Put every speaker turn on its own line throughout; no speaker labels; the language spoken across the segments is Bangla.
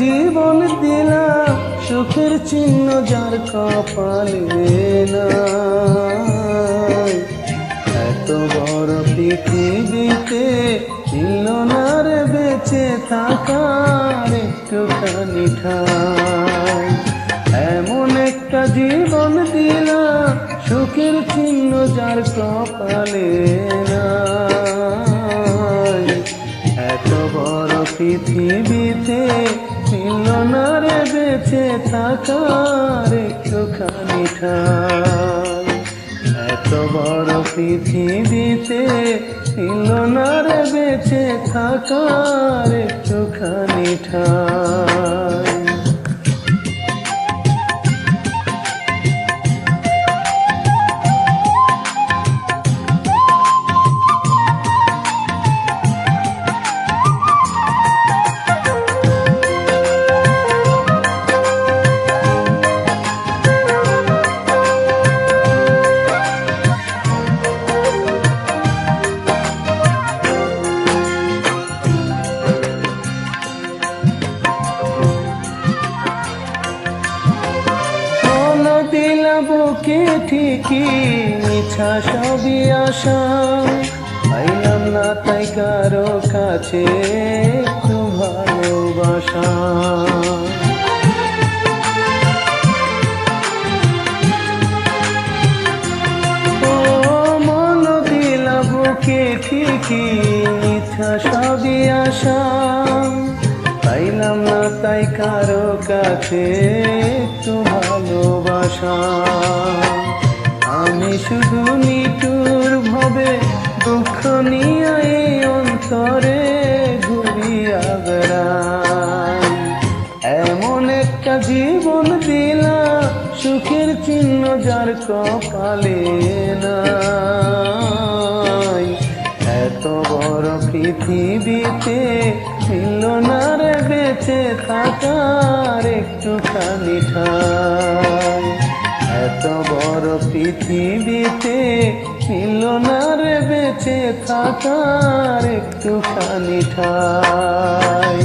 জীবন দিলাম সুখের চিহ্ন যার কপালে নাই। এত বড় পৃথিবীতে ছিল না রে বেঁচে থাকার একটুখানি ঠাই। এমন একটা জীবন দিলাম সুখের চিহ্ন যার কপালে নাই। এত বড় পৃথিবীতে ছিল না রে বেঁচে থাকার একটুখানি ঠাই। এত বড় পৃথিবীতে ছিল না রে বেঁচে থাকার একটুখানি ঠাই। বুকে ঠিকই মিছা সবই আশা, পাইলাম না তাই কারো কাছে একটু ভালোবাসা। ও মন দিলা বুকে ঠিকই মিছা সবই আশা, পাইলাম না তাই কারো কাছে একটু ভালোবাসা। আমি শুধু নিটুর ভাবে দুঃখ নিয়ে এই অন্তরে ঘুরিয়া বেড়াই। এমন একটা জীবন দিলাম সুখের চিহ্ন যার কপালে নাই। এত বড় পৃথিবীতে ছিল না রে বেঁচে থাকার একটুখানি ঠাই। এত বড় পৃথিবীতে ছিল না রে বেঁচে থাকার একটুখানি ঠাই।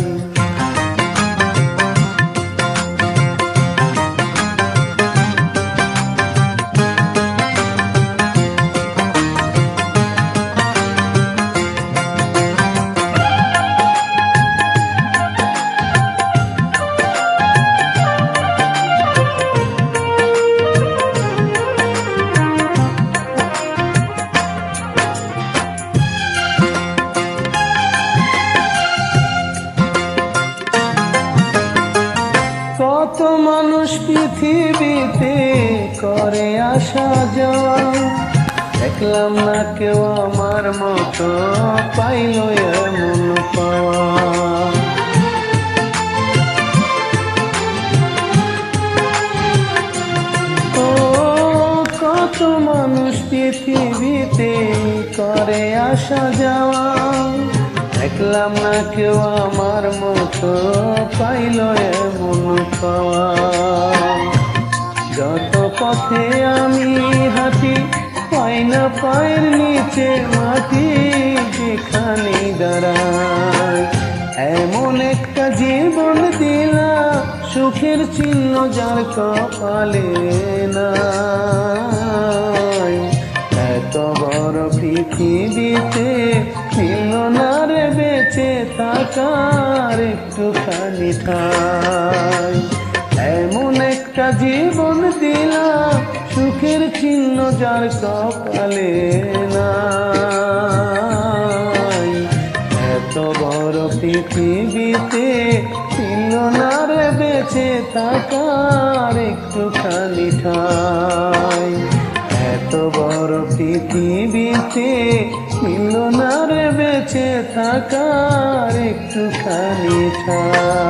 কত মানুষ পৃথিবীতে করে আসা যাওয়া, দেখলাম না কেউ আমার মতো পাইল এমন পাওয়া। ও কত মানুষ পৃথিবীতে করে আসা যাওয়া, দেখলাম না কেউ আমার মতো পাইল এমন পাওয়া। যত পথে আমি হাঁটি পাই না পায়ের নিচে মাটি, যেখানে দাঁড়াই। এমন একটা জীবন দিলাম সুখের চিহ্ন যার কপালে নাই। এত বড় পৃথিবীতে ছিল না রে বেঁচে থাকার একটুখানি ঠাই। এমন একটা জীবন দিলাম সুখের চিহ্ন যার কপালে নাই। এত বড় পৃথিবীতে ছিল না রে বেঁচে থাকার একটুখানি ঠাই। এত বড় পৃথিবীতে ছিল না রে বেঁচে থাকার একটুখানি ঠাই।